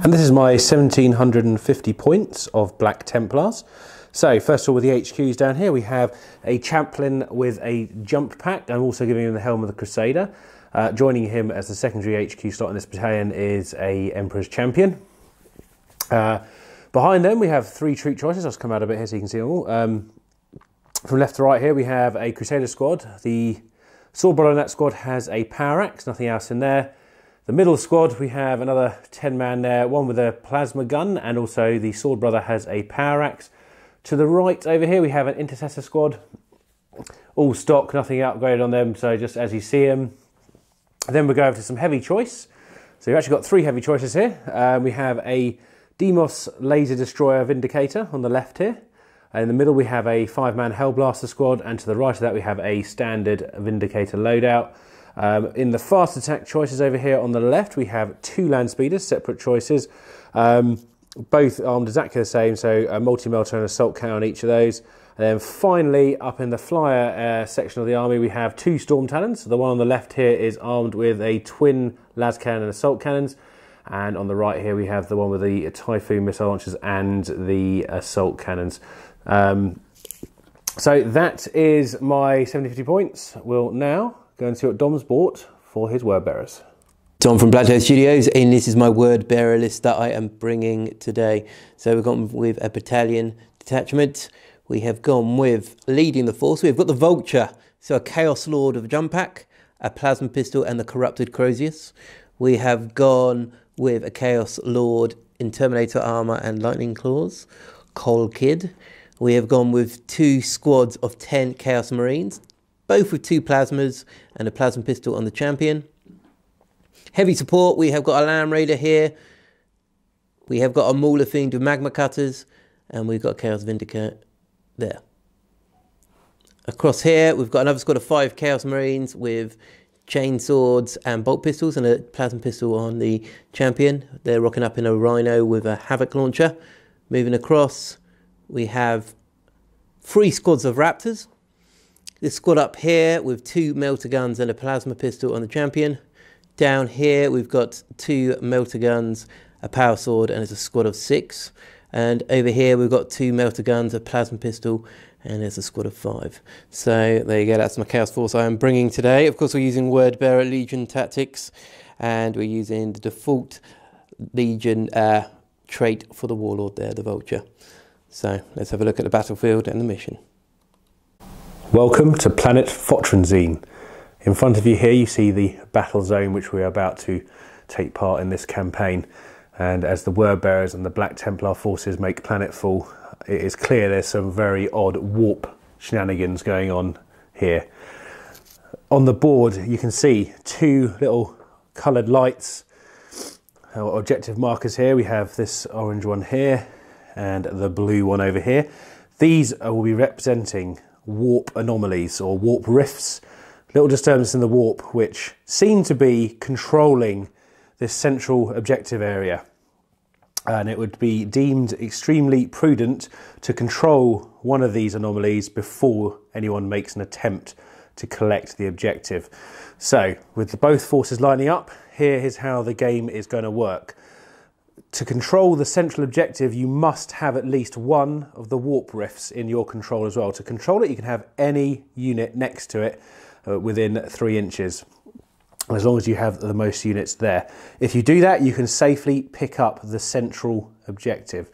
And this is my 1750 points of Black Templars. So first of all, with the HQs down here, we have a chaplain with a jump pack. I'm also giving him the helm of the Crusader. Joining him as the secondary HQ slot in this battalion is a Emperor's Champion. Behind them, we have 3 troop choices. I'll just come out a bit here so you can see them all. From left to right here, we have a Crusader squad. The sword brother in that squad has a power axe, nothing else in there. The middle squad, we have another 10-man there, one with a plasma gun, and also the sword brother has a power axe. To the right over here, we have an intercessor squad, all stock, nothing upgraded on them, so just as you see them. Then we go over to some heavy choice. So you've actually got 3 heavy choices here. We have a Demos laser destroyer Vindicator on the left here. In the middle, we have a 5-man Hellblaster squad, and to the right of that, we have a standard Vindicator loadout. In the fast attack choices over here on the left, we have 2 land speeders, separate choices, both armed exactly the same, so a multi-melter and assault cannon on each of those. And then finally, up in the flyer section of the army, we have 2 storm talons. The one on the left here is armed with a twin las cannon and assault cannons, and on the right here we have the one with the Typhoon missile launchers and the assault cannons. So that is my 750 points. We'll now go and see what Dom's bought for his word bearers. Dom from BlackToad Studios, and this is my word bearer list that I am bringing today. So we've gone with a battalion detachment. We have gone with leading the force. We've got the Vulture, so a Chaos Lord of a jump pack, a plasma pistol, and the corrupted Crozius. We have gone with a Chaos Lord in Terminator armor and lightning claws, Cole Kid. We have gone with 2 squads of 10 Chaos Marines, both with 2 plasmas and a plasma pistol on the champion. Heavy support, we have got a Land Raider here. We have got a Mauler Fiend with magma cutters, and we've got Chaos Vindicator there. Across here, we've got another squad of 5 Chaos Marines with chain swords and bolt pistols and a plasma pistol on the champion. They're rocking up in a Rhino with a Havoc launcher. Moving across, we have 3 squads of Raptors. This squad up here with 2 melter guns and a plasma pistol on the champion. Down here we've got 2 melter guns, a power sword, and it's a squad of 6. And over here we've got 2 melter guns, a plasma pistol, and there's a squad of 5. So there you go, that's my Chaos Force I am bringing today. Of course we're using Word Bearer Legion tactics, and we're using the default Legion trait for the Warlord there, the Vulture. So let's have a look at the battlefield and the mission. Welcome to Planet Fotranzine. In front of you here you see the battle zone which we are about to take part in this campaign, and as the word bearers and the Black Templar forces make planetfall, it is clear there's some very odd warp shenanigans going on here. On the board you can see 2 little coloured lights, objective markers here. We have this orange one here and the blue one over here. These will be representing warp anomalies or warp rifts, little disturbance in the warp which seem to be controlling this central objective area, and it would be deemed extremely prudent to control one of these anomalies before anyone makes an attempt to collect the objective. So with both forces lining up, here is how the game is going to work. To control the central objective, you must have at least one of the warp rifts in your control as well. To control it, you can have any unit next to it within 3 inches, as long as you have the most units there. If you do that, you can safely pick up the central objective.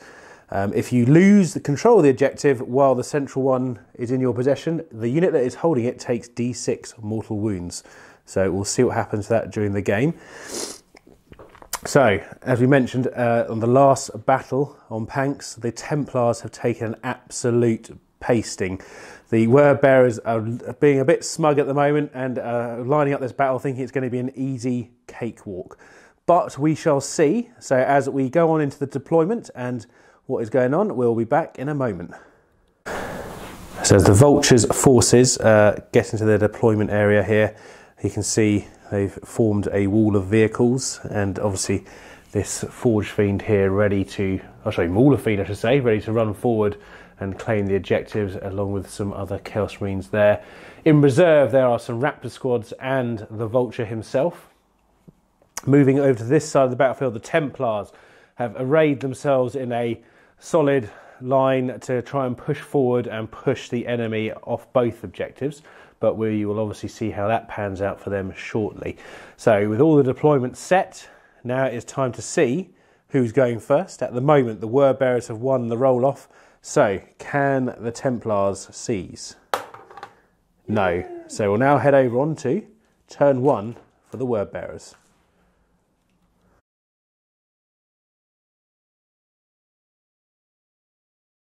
If you lose the control of the objective while the central one is in your possession, the unit that is holding it takes D6 mortal wounds. So we'll see what happens to that during the game. So, as we mentioned on the last battle on Panks, the Templars have taken an absolute pasting. The word bearers are being a bit smug at the moment and lining up this battle thinking it's going to be an easy cakewalk. But we shall see. So as we go on into the deployment and what is going on, we'll be back in a moment. So as the Vulture's forces get into their deployment area here, you can see they've formed a wall of vehicles, and obviously this Forge Fiend here ready to, Mauler Fiend I should say, ready to run forward and claim the objectives along with some other Chaos Marines there. In reserve there are some Raptor squads and the Vulture himself. Moving over to this side of the battlefield, the Templars have arrayed themselves in a solid line to try and push forward and push the enemy off both objectives, but we will obviously see how that pans out for them shortly. So with all the deployments set, now it is time to see who's going first. At the moment, the word bearers have won the roll-off, so can the Templars seize? No. So we'll now head over on to turn 1 for the word bearers.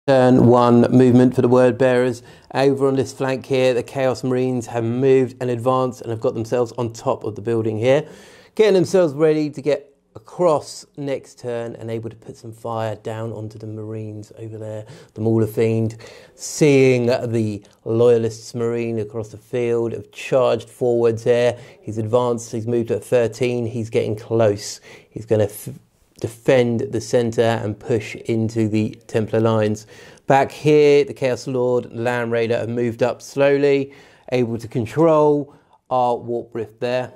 Turn 1 movement for the word bearers. Over on this flank here, the Chaos Marines have moved and advanced and have got themselves on top of the building here, getting themselves ready to get across next turn and able to put some fire down onto the Marines over there. The Mauler Fiend, seeing the Loyalists Marine across the field, have charged forwards here. He's advanced, he's moved at 13, he's getting close. He's going to defend the centre and push into the Templar lines. Back here, the Chaos Lord and Land Raider have moved up slowly, able to control our Warp Rift there.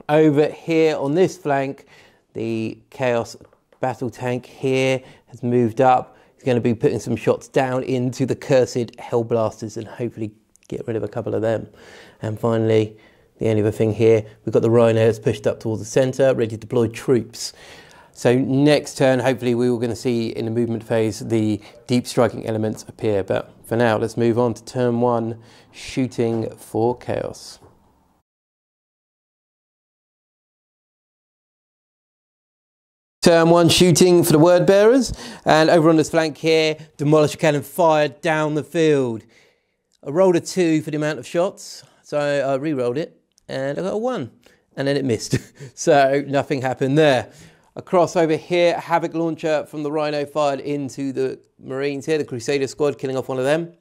Over here on this flank, the Chaos Battle Tank here has moved up. He's going to be putting some shots down into the cursed Hellblasters and hopefully get rid of a couple of them. And finally, the only other thing here, we've got the Rhino that's pushed up towards the centre, ready to deploy troops. So next turn, hopefully we were going to see in the movement phase the deep striking elements appear. But for now, let's move on to turn 1, shooting for Chaos. Turn 1 shooting for the word bearers, and over on this flank here, Demolisher Cannon fired down the field. I rolled a 2 for the amount of shots, so I re-rolled it and I got a 1, and then it missed. So nothing happened there. Across over here, Havoc Launcher from the Rhino fired into the Marines here, the Crusader Squad, killing off one of them.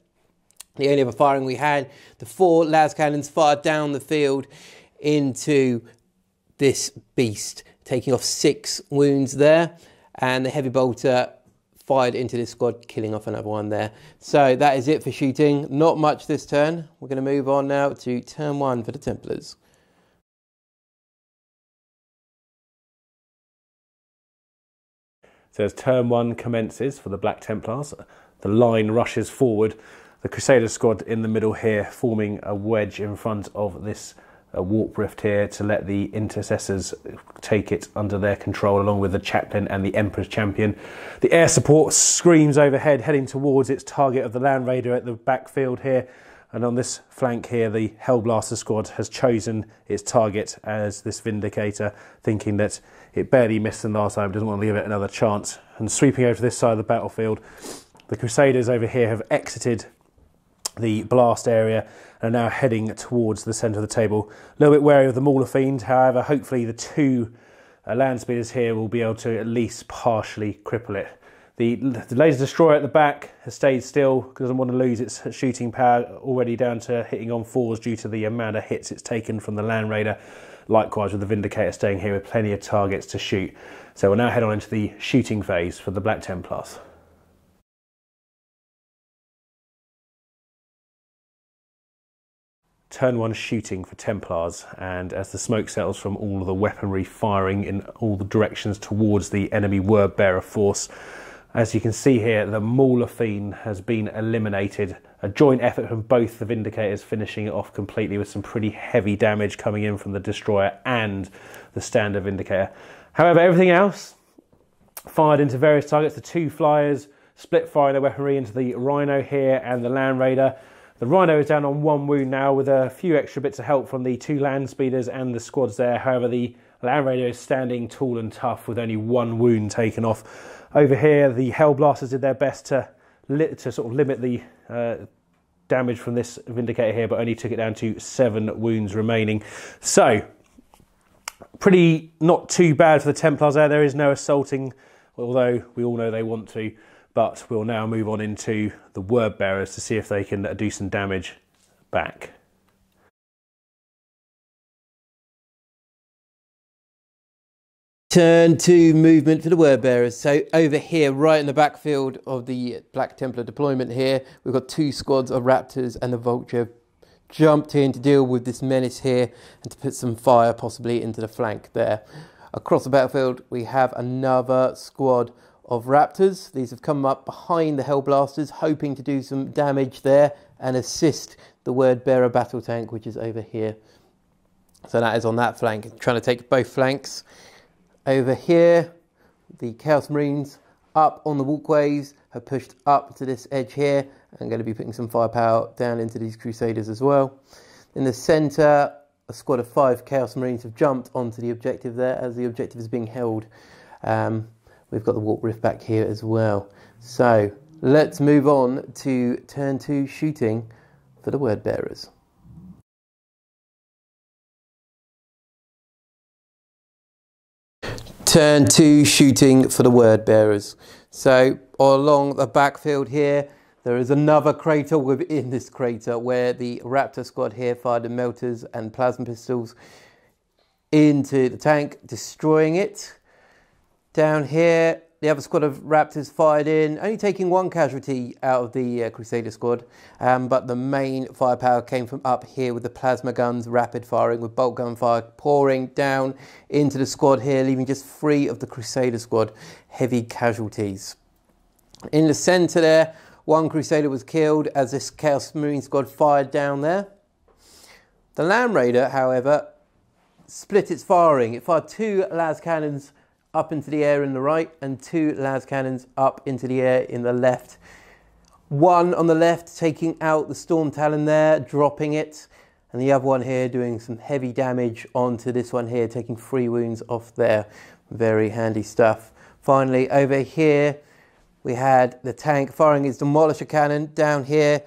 The only other firing we had, the 4 las cannons fired down the field into this beast, taking off 6 wounds there, and the heavy bolter fired into this squad, killing off another one there. So that is it for shooting. Not much this turn. We're going to move on now to turn 1 for the Templars. So as turn 1 commences for the Black Templars, the line rushes forward. The Crusader Squad in the middle here, forming a wedge in front of this Warp Rift here to let the Intercessors take it under their control, along with the Chaplain and the Emperor's Champion. The air support screams overhead, heading towards its target of the Land Raider at the backfield here. And on this flank here, the Hellblaster Squad has chosen its target as this Vindicator, thinking that it barely missed them last time, doesn't want to give it another chance. And sweeping over to this side of the battlefield, the Crusaders over here have exited the blast area and are now heading towards the centre of the table. A little bit wary of the Mauler Fiend, however, hopefully the 2 land speeders here will be able to at least partially cripple it. The laser destroyer at the back has stayed still because it doesn't want to lose its shooting power, already down to hitting on 4s due to the amount of hits it's taken from the Land Raider. Likewise with the Vindicator staying here with plenty of targets to shoot. So we'll now head on into the shooting phase for the Black Templars. Turn 1 shooting for Templars, and as the smoke settles from all of the weaponry firing in all the directions towards the enemy word bearer force, as you can see here, the Mauler Fiend has been eliminated. A joint effort from both the Vindicators, finishing it off completely with some pretty heavy damage coming in from the Destroyer and the standard Vindicator. However, everything else fired into various targets. The 2 flyers split firing their weaponry into the Rhino here and the Land Raider. The Rhino is down on 1 wound now, with a few extra bits of help from the 2 land speeders and the squads there. However, the Land Raider is standing tall and tough with only 1 wound taken off. Over here, the Hellblasters did their best to sort of limit the damage from this Vindicator here, but only took it down to 7 wounds remaining. So, pretty not too bad for the Templars there. There is no assaulting, although we all know they want to. But we'll now move on into the word bearers to see if they can do some damage back. Turn 2 movement for the word bearers. So over here, right in the backfield of the Black Templar deployment here, we've got 2 squads of Raptors, and the Vulture jumped in to deal with this menace here and to put some fire possibly into the flank there. Across the battlefield, we have another squad of Raptors. These have come up behind the Hellblasters, hoping to do some damage there and assist the word bearer battle tank, which is over here. So that is on that flank, trying to take both flanks. Over here, the Chaos Marines up on the walkways have pushed up to this edge here and going to be putting some firepower down into these Crusaders as well. In the centre, a squad of 5 Chaos Marines have jumped onto the objective there as the objective is being held. We've got the Warp Rift back here as well. So let's move on to turn 2 shooting for the word bearers. Turn 2 shooting for the word bearers. So along the backfield here, there is another crater within this crater where the Raptor squad here fired the melters and plasma pistols into the tank, destroying it. Down here, the other squad of Raptors fired in, only taking 1 casualty out of the Crusader squad, but the main firepower came from up here with the plasma guns, rapid firing with bolt gun fire pouring down into the squad here, leaving just 3 of the Crusader squad heavy casualties. In the centre there, 1 Crusader was killed as this Chaos Marine squad fired down there. The Land Raider, however, split its firing. It fired 2 las cannons up into the air in the right and 2 las cannons up into the air in the left. 1 on the left taking out the Storm Talon there, dropping it, and the other one here doing some heavy damage onto this one here, taking 3 wounds off there. Very handy stuff. Finally, over here, we had the tank firing its Demolisher cannon down here,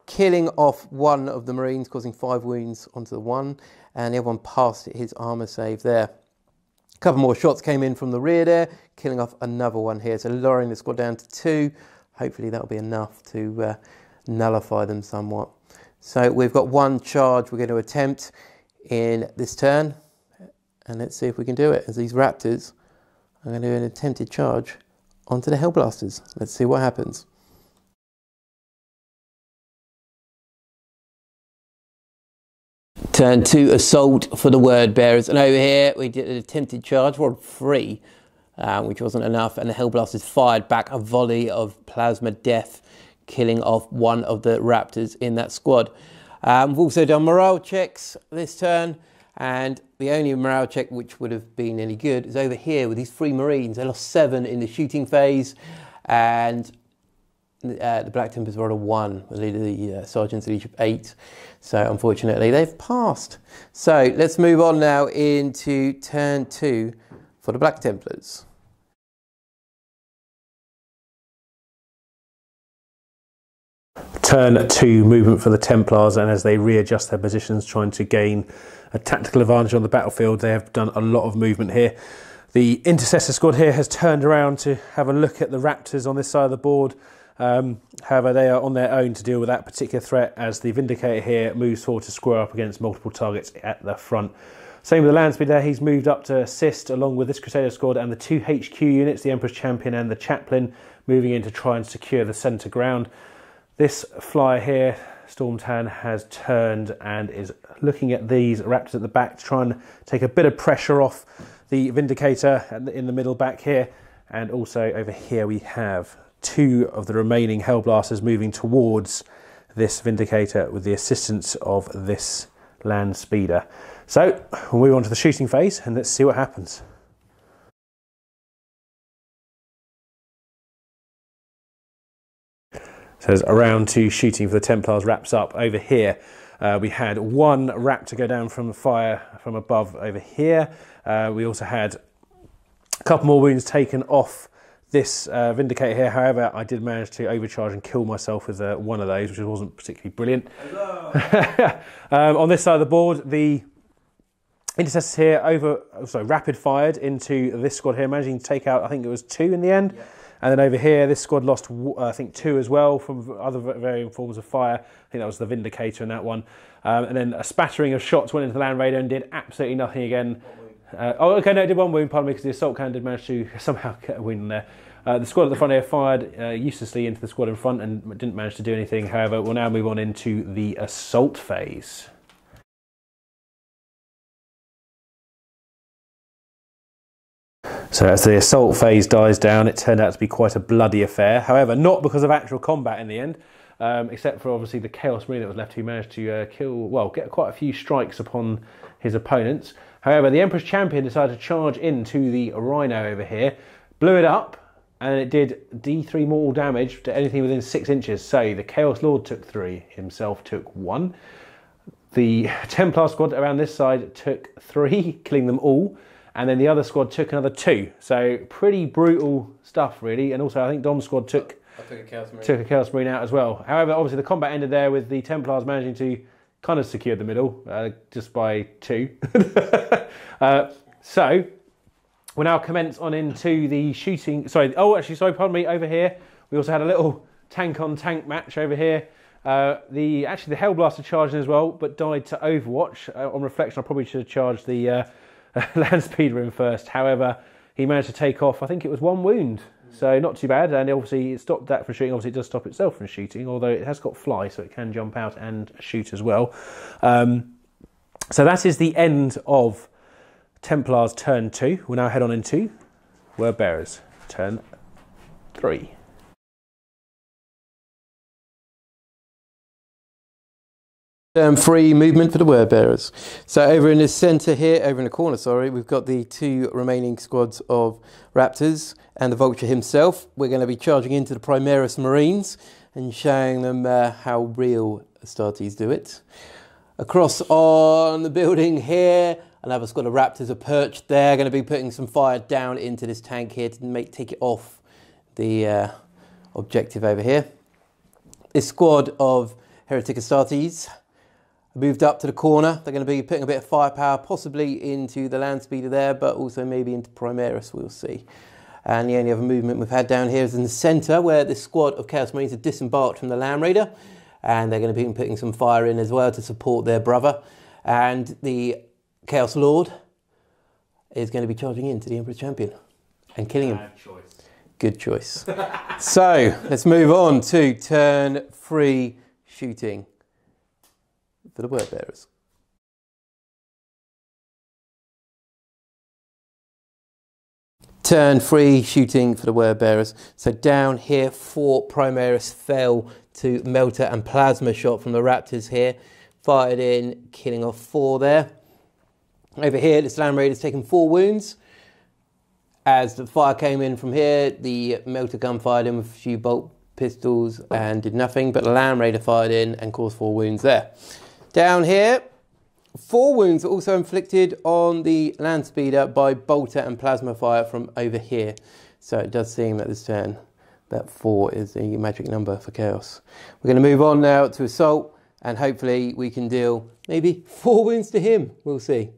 killing off 1 of the Marines, causing 5 wounds onto the one, and the other one passed his armour save there. A couple more shots came in from the rear there, killing off another one here. So lowering the squad down to 2. Hopefully that'll be enough to nullify them somewhat. So we've got 1 charge we're going to attempt in this turn. And let's see if we can do it. As these Raptors are going to do an attempted charge onto the Hellblasters. Let's see what happens. Turn 2 assault for the word bearers, and over here we did an attempted charge, we're on 3, which wasn't enough, and the Hellblasters fired back a volley of plasma death, killing off 1 of the Raptors in that squad. We've also done morale checks this turn, and the only morale check which would have been any good is over here with these 3 Marines. They lost 7 in the shooting phase, and the Black Templars were on a 1, the Sergeants at each of 8. So unfortunately they've passed. So let's move on now into turn 2 for the Black Templars. Turn 2 movement for the Templars, and as they readjust their positions, trying to gain a tactical advantage on the battlefield, they have done a lot of movement here. The Intercessor squad here has turned around to have a look at the Raptors on this side of the board. However, they are on their own to deal with that particular threat as the Vindicator here moves forward to square up against multiple targets at the front. Same with the Landspeed there, he's moved up to assist along with this Crusader squad and the 2 HQ units, the Emperor's Champion and the Chaplain, moving in to try and secure the centre ground. This flyer here, Storm Talon, has turned and is looking at these Raptors at the back to try and take a bit of pressure off the Vindicator in the middle back here. And also over here we have 2 of the remaining Hellblasters moving towards this Vindicator with the assistance of this land speeder. So we'll move on to the shooting phase and let's see what happens. So as round 2 shooting for the Templars wraps up over here, we had 1 Raptor go down from fire from above over here. We also had a couple more wounds taken off this Vindicator here. However, I did manage to overcharge and kill myself with one of those, which wasn't particularly brilliant. On this side of the board, the Intercessors here rapid fired into this squad here, managing to take out, I think it was 2 in the end. Yeah. And then over here, this squad lost, I think, 2 as well from other varying forms of fire. I think that was the Vindicator in that one. And then a spattering of shots went into the Land Raider and did absolutely nothing again. Oh, okay, no, it did 1 wound, pardon me, because the assault cannon did manage to somehow get a wound in there. The squad at the front here fired uselessly into the squad in front and didn't manage to do anything. However, we'll now move on into the assault phase. So as the assault phase dies down, it turned out to be quite a bloody affair. However, not because of actual combat in the end, except for obviously the Chaos Marine that was left, who managed to get quite a few strikes upon his opponents. However, the Emperor's Champion decided to charge into the Rhino over here, blew it up, and it did D3 mortal damage to anything within 6 inches. So the Chaos Lord took 3, himself took 1. The Templar squad around this side took 3, killing them all. And then the other squad took another 2. So pretty brutal stuff, really. And also I think Dom's squad took a Chaos Marine out as well. However, obviously the combat ended there with the Templars managing to kind of secure the middle just by 2. So we'll now commence on into the shooting. Pardon me, over here we also had a little tank on tank match over here. The Hellblaster charged in as well, but died to Overwatch. On reflection, I probably should have charged the land speeder in first. However, he managed to take off, I think it was 1 wound, so not too bad. And obviously it stopped that from shooting. Obviously it does stop itself from shooting, although it has got fly, so it can jump out and shoot as well. So that is the end of Templars turn 2. We'll now head on into Word Bearers turn 3. Free movement for the Word Bearers. So over in the centre here, over in the corner, sorry, we've got the 2 remaining squads of Raptors and the Vulture himself. We're going to be charging into the Primaris Marines and showing them how real Astartes do it. Across on the building here, another squad of Raptors are perched there, going to be putting some fire down into this tank here to take it off the objective over here. This squad of Heretic Astartes moved up to the corner. They're going to be putting a bit of firepower possibly into the land speeder there, but also maybe into Primaris, we'll see. And the only other movement we've had down here is in the centre, where this squad of Chaos Marines have disembarked from the Land Raider, and they're going to be putting some fire in as well to support their brother. And the Chaos Lord is going to be charging into the Emperor's Champion and killing him. Bad choice. Good choice. So let's move on to turn 3 shooting for the Word Bearers. Turn 3 shooting for the Word Bearers. So down here, 4 Primaris fell to Melter and Plasma shot from the Raptors here. Fired in, killing off 4 there. Over here, this Land Raider's taken 4 wounds. As the fire came in from here, the Melter gun fired in with a few bolt pistols and did nothing, but the Land Raider fired in and caused 4 wounds there. Down here, 4 wounds were also inflicted on the land speeder by bolter and plasma fire from over here. So it does seem that this turn, that 4 is the magic number for chaos. We're going to move on now to assault, and hopefully we can deal maybe 4 wounds to him. We'll see.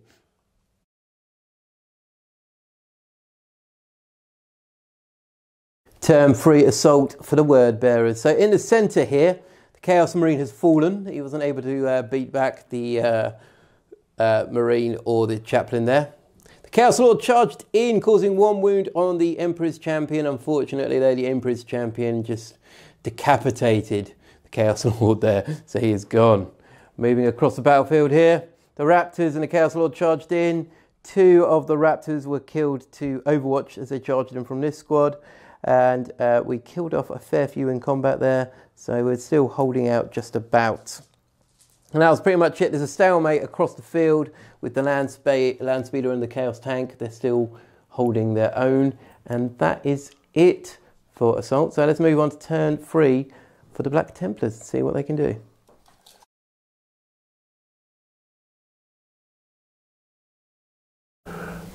Turn 3 assault for the Word Bearers. So in the centre here, the Chaos Marine has fallen. He wasn't able to beat back the Marine or the Chaplain there. The Chaos Lord charged in, causing 1 wound on the Emperor's Champion. Unfortunately, though, the Emperor's Champion just decapitated the Chaos Lord there, so he is gone. Moving across the battlefield here, the Raptors and the Chaos Lord charged in. 2 of the Raptors were killed to Overwatch as they charged in from this squad. And we killed off a fair few in combat there, so we're still holding out just about. And that was pretty much it. There's a stalemate across the field with the land speeder and the Chaos tank. They're still holding their own, and that is it for assault. So let's move on to turn 3 for the Black Templars and see what they can do.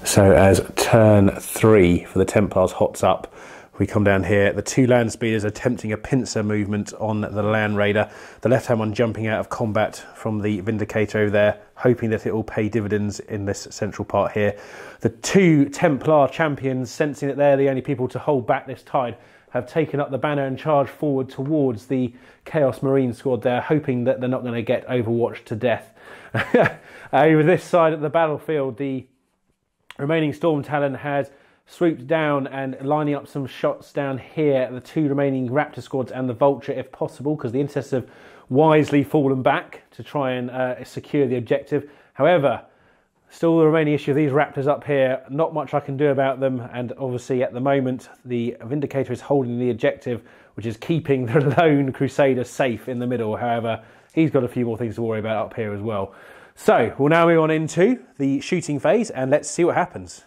So as turn 3 for the Templars hots up, we come down here. The 2 land speeders attempting a pincer movement on the Land Raider. The left-hand one jumping out of combat from the Vindicator over there, hoping that it will pay dividends in this central part here. The 2 Templar champions, sensing that they're the only people to hold back this tide, have taken up the banner and charged forward towards the Chaos Marine squad there, hoping that they're not going to get overwatched to death. Over this side of the battlefield, the remaining Storm Talon has swooped down and lining up some shots down here at the 2 remaining Raptor squads and the Vulture if possible, because the Intercessors have wisely fallen back to try and secure the objective. However, Still the remaining issue of these raptors up here, not much I can do about them, and obviously at the moment the Vindicator is holding the objective, which is keeping the lone Crusader safe in the middle. However, he's got a few more things to worry about up here as well. So we'll now move on into the shooting phase and let's see what happens.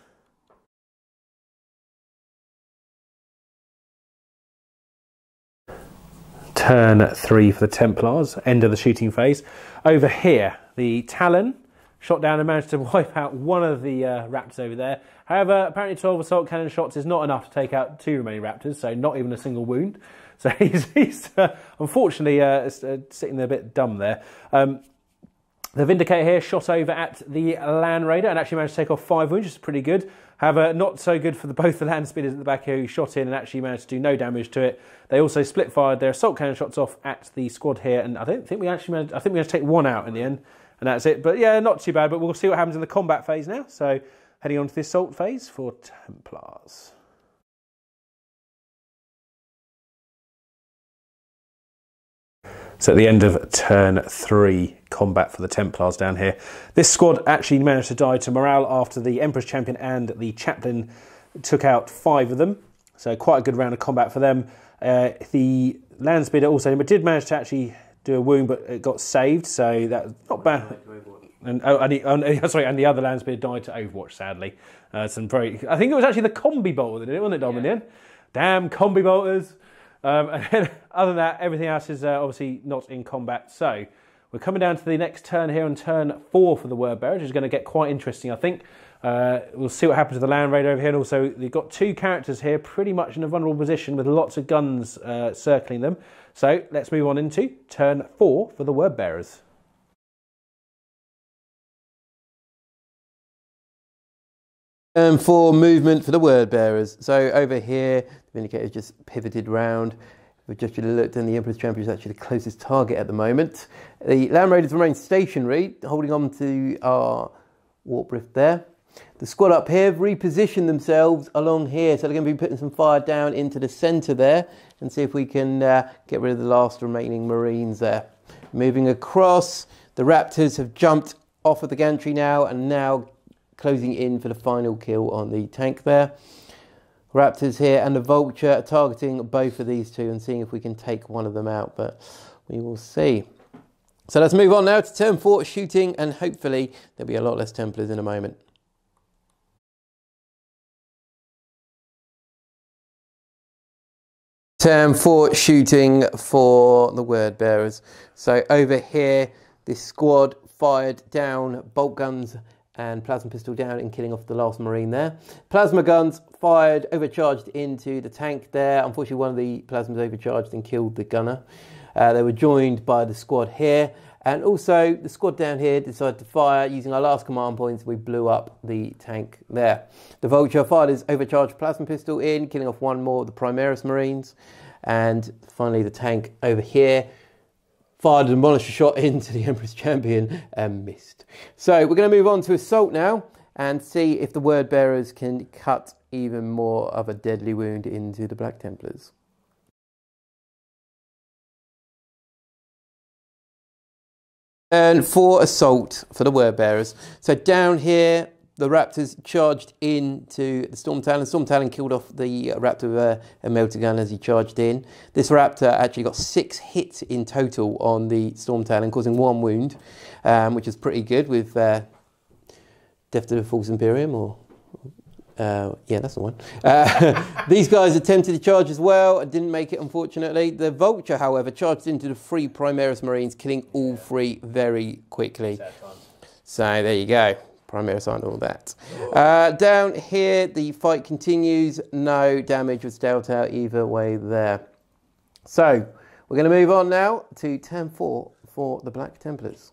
Turn 3 for the Templars, end of the shooting phase. Over here, the Talon shot down and managed to wipe out one of the raptors over there. However, apparently 12 assault cannon shots is not enough to take out 2 remaining raptors, so not even a single wound. So he's unfortunately sitting there a bit dumb there. The Vindicator here shot over at the Land Raider and actually managed to take off 5 wounds, which is pretty good. However, not so good for both the Land Speeders at the back here who shot in and actually managed to do no damage to it. They also split fired their assault cannon shots off at the squad here, and I don't think we actually managed, I think we managed to take 1 out in the end, and that's it. But yeah, not too bad, but we'll see what happens in the combat phase now. So heading on to the assault phase for Templars. So at the end of turn 3, combat for the Templars down here. This squad actually managed to die to morale after the Emperor's Champion and the Chaplain took out 5 of them. So quite a good round of combat for them. The Land Speeder also did manage to actually do a wound, but it got saved, so that's not bad. And and the other Land Speeder died to Overwatch, sadly. I think it was actually the combi bolter that did it, wasn't it, Dom, in the end? Damn combi bolters. And then, other than that, everything else is obviously not in combat. So we're coming down to the next turn here on turn 4 for the Word Bearer, which is going to get quite interesting, I think. We'll see what happens to the Land Raider over here. And also, they've got 2 characters here pretty much in a vulnerable position with lots of guns circling them. So let's move on into turn 4 for the Word Bearers. For movement for the Word Bearers. So over here, the Vindicator's just pivoted round. We've just looked, and the Emperor's Champion is actually the closest target at the moment. The Land Raiders remain stationary, holding on to our warp rift there. The squad up here have repositioned themselves along here, so they're going to be putting some fire down into the centre there and see if we can get rid of the last remaining Marines there. Moving across, the Raptors have jumped off of the gantry now and now closing in for the final kill on the tank there. Raptors here and the Vulture are targeting both of these two and seeing if we can take one of them out, but we will see. So let's move on now to turn 4 shooting, and hopefully there'll be a lot less Templars in a moment. Turn 4 shooting for the Word Bearers. So over here, this squad fired down bolt guns and plasma pistol down and killing off the last Marine there. Plasma guns fired, overcharged into the tank there. Unfortunately, one of the plasmas overcharged and killed the gunner. They were joined by the squad here. And also, the squad down here decided to fire using our last command points. We blew up the tank there. The Vulture fired his overcharged plasma pistol in, killing off one more of the Primaris Marines. And finally, the tank over here fired a demolisher shot into the Emperor's Champion and missed. So we're going to move on to assault now and see if the Word Bearers can cut even more of a deadly wound into the Black Templars. And for assault for the Word Bearers. So down here, the Raptors charged into the Storm Talon. Storm Talon killed off the Raptor with a melter gun as he charged in. This Raptor actually got 6 hits in total on the Storm Talon, causing 1 wound, which is pretty good with Death to the False Imperium, or yeah, that's the one. These guys attempted to charge as well and didn't make it, unfortunately. The Vulture, however, charged into the 3 Primaris Marines, killing all 3 very quickly. So there you go. Primaris aren't all that. Down here, the fight continues. No damage was dealt out either way there. So we're going to move on now to turn 4 for the Black Templars.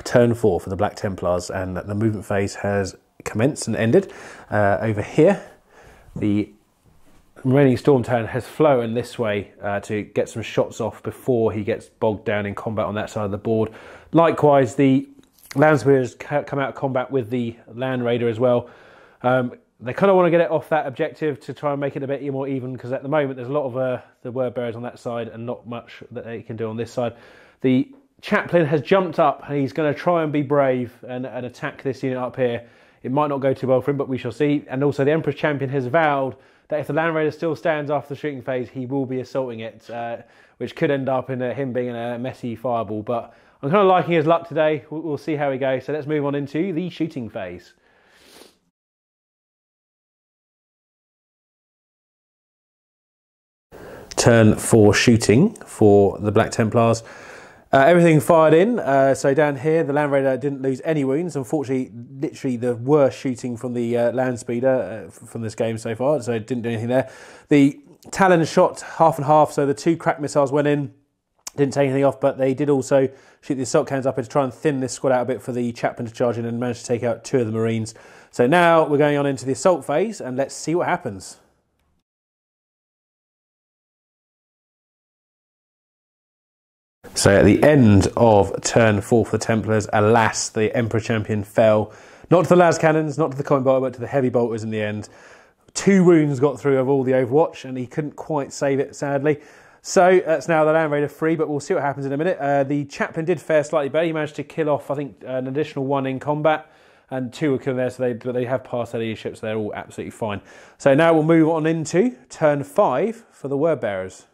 Turn 4 for the Black Templars, and the movement phase has commenced and ended. Over here, the remaining Storm Talon has flown this way to get some shots off before he gets bogged down in combat on that side of the board. Likewise, the Land Speeder has come out of combat with the Land Raider as well. they kind of want to get it off that objective to try and make it a bit more even, because at the moment there's a lot of the word bearers on that side and not much that they can do on this side. The chaplain has jumped up and he's going to try and be brave and attack this unit up here. It might not go too well for him, but we shall see. And also the Emperor's Champion has vowed that if the Land Raider still stands after the shooting phase, he will be assaulting it, which could end up in him being a messy fireball. But I'm kind of liking his luck today. We'll see how he goes. So let's move on into the shooting phase. Turn 4 shooting for the Black Templars. Everything fired in, so down here the Land Raider didn't lose any wounds. Unfortunately, literally the worst shooting from the Land Speeder from this game so far, so it didn't do anything there. The Talon shot half and half, so the 2 crack missiles went in, didn't take anything off, but they did also shoot the assault cannons up to try and thin this squad out a bit for the chaplain to charge in, and managed to take out 2 of the Marines. So now we're going on into the assault phase, and let's see what happens. So at the end of turn 4 for the Templars, alas, the Emperor Champion fell. Not to the las cannons, not to the coin bolter, but to the heavy bolters in the end. 2 wounds got through of all the Overwatch, and he couldn't quite save it, sadly. So that's now the Land Raider free, but we'll see what happens in a minute. The Chaplain did fare slightly better. He managed to kill off, I think, an additional 1 in combat, and 2 were killed there, so they have passed their leadership, so they're all absolutely fine. So now we'll move on into turn 5 for the Word Bearers.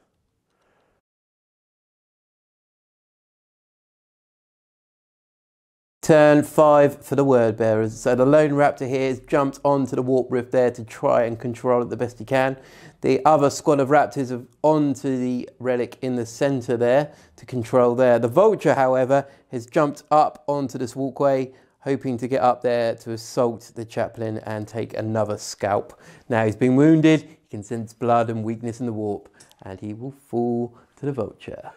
Turn 5 for the word bearers. So the lone raptor here has jumped onto the warp rift there to try and control it the best he can. The other squad of raptors have onto the relic in the centre there to control there. The vulture, however, has jumped up onto this walkway, hoping to get up there to assault the chaplain and take another scalp. Now he's been wounded, he can sense blood and weakness in the warp, and he will fall to the vulture.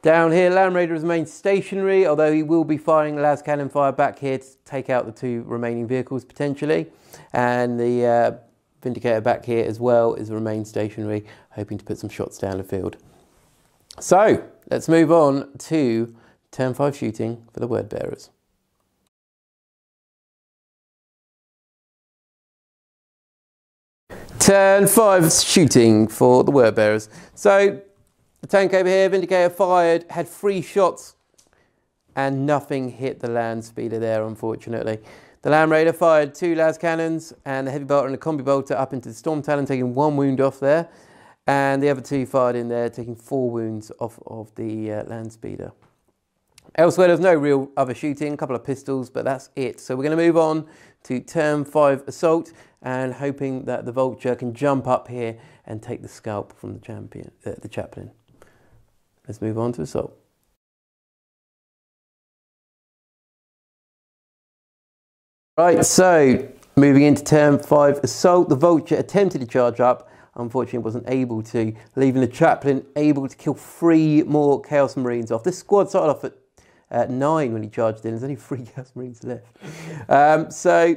Down here, Land Raider remains stationary, although he will be firing las cannon fire back here to take out the 2 remaining vehicles potentially. And the Vindicator back here as well is remain stationary, hoping to put some shots down the field. So let's move on to turn 5 shooting for the word bearers. Turn 5 shooting for the word bearers. So the tank over here, Vindicator fired, had 3 shots and nothing hit the Land Speeder there, unfortunately. The Land Raider fired 2 las cannons and the heavy bolter and the combi bolter up into the Storm Talon, taking 1 wound off there. And the other 2 fired in there, taking 4 wounds off of the Land Speeder. Elsewhere, there's no real other shooting, a couple of pistols, but that's it. So we're going to move on to turn 5 assault, and hoping that the vulture can jump up here and take the scalp from the chaplain. Let's move on to assault. Right, so moving into turn 5 assault, the vulture attempted to charge up, unfortunately wasn't able to, leaving the chaplain able to kill 3 more Chaos Marines off. This squad started off at 9 when he charged in. There's only 3 Chaos Marines left. So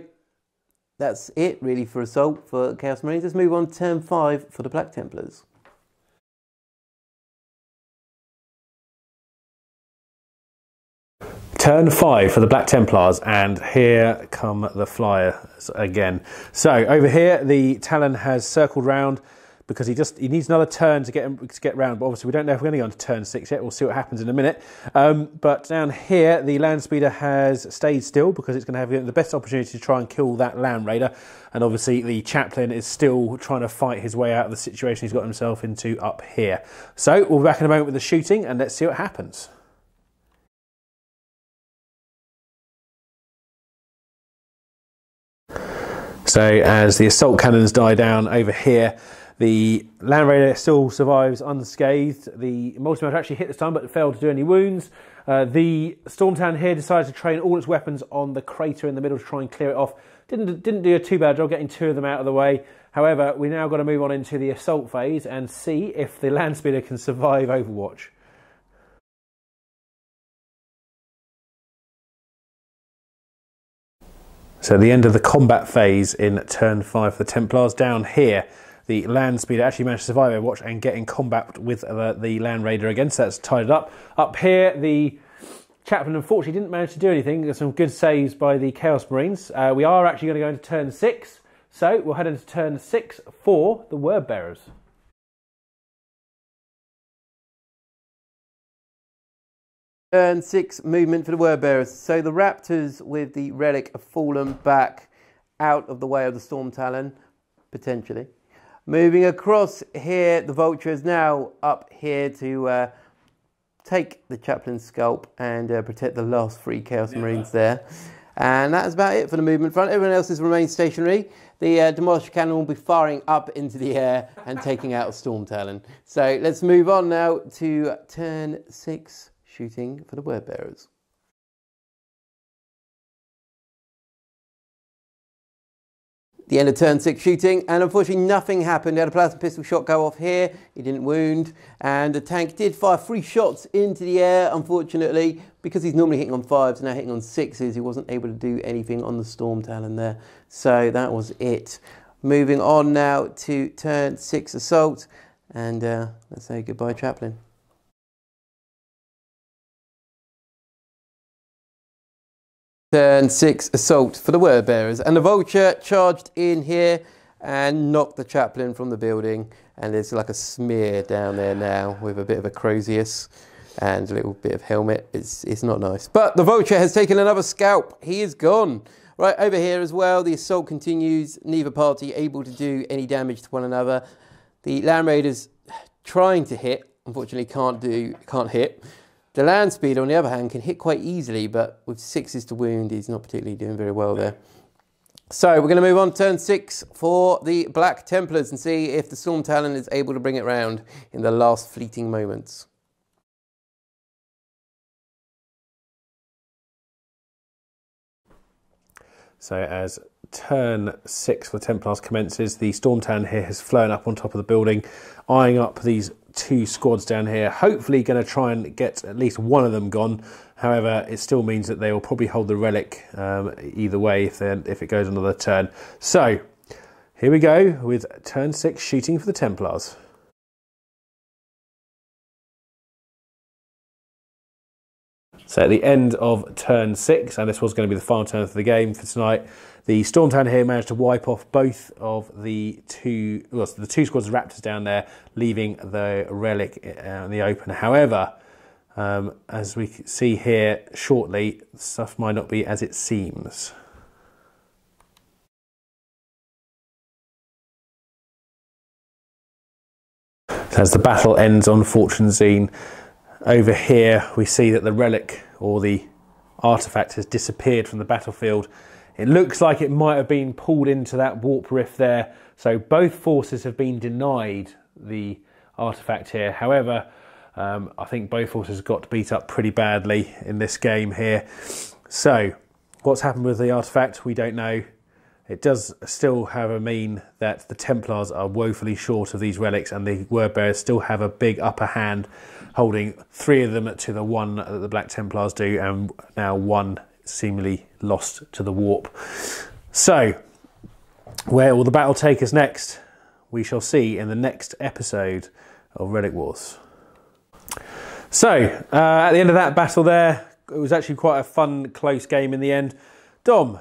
that's it really for assault for Chaos Marines. Let's move on to turn 5 for the Black Templars. Turn 5 for the Black Templars, and here come the flyers again. So over here, the Talon has circled round because he needs another turn to get round. But obviously, we don't know if we're going to go on to turn 6 yet. We'll see what happens in a minute. But down here, the Land Speeder has stayed still because it's going to have the best opportunity to try and kill that Land Raider. And obviously, the Chaplain is still trying to fight his way out of the situation he's got himself into up here. So we'll be back in a moment with the shooting, and let's see what happens. So as the assault cannons die down over here, the Land Raider still survives unscathed. The multi-motor actually hit this time, but failed to do any wounds. The Storm Talon here decided to train all its weapons on the crater in the middle to try and clear it off. Didn't do a too bad job getting 2 of them out of the way. However, we now got to move on into the assault phase and see if the Land Speeder can survive Overwatch. So the end of the combat phase in turn 5 for the Templars. Down here, the Land Speeder actually managed to survive Overwatch and get in combat with the Land Raider again, so that's tied it up. Up here, the Chaplain unfortunately didn't manage to do anything. There's some good saves by the Chaos Marines. We are actually going to go into turn 6, So we'll head into turn 6 for the word bearers. Turn 6 movement for the word bearers. So the raptors with the relic have fallen back out of the way of the storm talon, potentially. Moving across here, the vulture is now up here to take the chaplain's scalp and protect the last 3 Chaos Marines there. And that's about it for the movement front. Everyone else has remained stationary. The demolisher cannon will be firing up into the air and taking out a storm talon. So let's move on now to turn 6. Shooting for the word bearers. The end of turn 6 shooting, and unfortunately nothing happened. They had a plasma pistol shot go off here, he didn't wound, and the tank did fire 3 shots into the air. Unfortunately, because he's normally hitting on 5s, now hitting on 6s, he wasn't able to do anything on the storm talon there. So that was it. Moving on now to turn 6 assault, and let's say goodbye, chaplain. Turn 6 assault for the word bearers, and the vulture charged in here and knocked the chaplain from the building, and there's like a smear down there now with a bit of a crozius and a little bit of helmet. It's not nice, but the vulture has taken another scalp. He is gone. Right over here as well, the assault continues, neither party able to do any damage to one another. The land raiders trying to hit, unfortunately can't hit. The land speeder, on the other hand, can hit quite easily, but with 6s to wound, he's not particularly doing very well there. So we're going to move on to turn 6 for the Black Templars and see if the Storm Talon is able to bring it round in the last fleeting moments. So as turn 6 for the Templars commences, the Storm Talon here has flown up on top of the building, eyeing up these 2 squads down here, hopefully going to try and get at least one of them gone. However, it still means that they will probably hold the relic either way if it goes another turn. So here we go with turn 6 shooting for the Templars. So at the end of turn 6, and this was going to be the final turn of the game for tonight, the Storm Talon here managed to wipe off both of the two squads of raptors down there, leaving the relic in the open. However, as we see here shortly, stuff might not be as it seems. As the battle ends on Fortune Zine, over here we see that the relic, or the artifact, has disappeared from the battlefield. It looks like it might have been pulled into that warp rift there, so both forces have been denied the artifact here. However, I think both forces got beat up pretty badly in this game here. So what's happened with the artifact, we don't know. It does still have a mean that the Templars are woefully short of these relics, and the word bearers still have a big upper hand, holding 3 of them to the 1 that the Black Templars do, and now 1 seemingly lost to the warp. So where will the battle take us next? We shall see in the next episode of Relic Wars. So at the end of that battle there, it was actually quite a fun, close game in the end. Dom,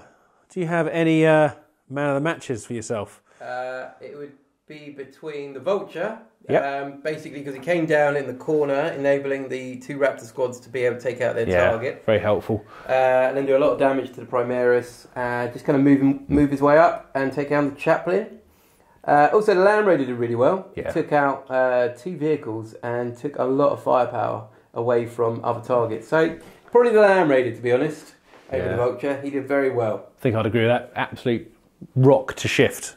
do you have any man of the matches for yourself? It would be between the vulture, yep. Basically because he came down in the corner, enabling the 2 raptor squads to be able to take out their target. Very helpful. And then do a lot of damage to the Primaris, just kind of move his way up and take down the chaplain. Also, the Land Raider did really well. Yeah. Took out 2 vehicles and took a lot of firepower away from other targets. So probably the Land Raider, to be honest, over the vulture. He did very well. I think I'd agree with that. Absolute rock to shift.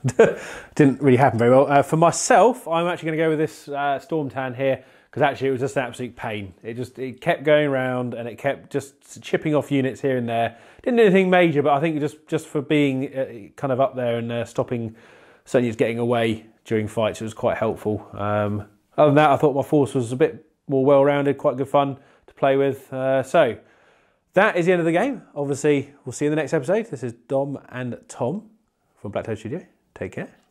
Didn't really happen very well. For myself, I'm actually going to go with this Storm Talon here, because actually it was just an absolute pain. It kept going around and it kept just chipping off units here and there. Didn't do anything major, but I think just for being kind of up there and stopping certain units getting away during fights, it was quite helpful. Other than that, I thought my force was a bit more well-rounded, quite good fun to play with. So that is the end of the game. Obviously, we'll see you in the next episode. This is Dom and Tom from BlackToad Studio. Take care.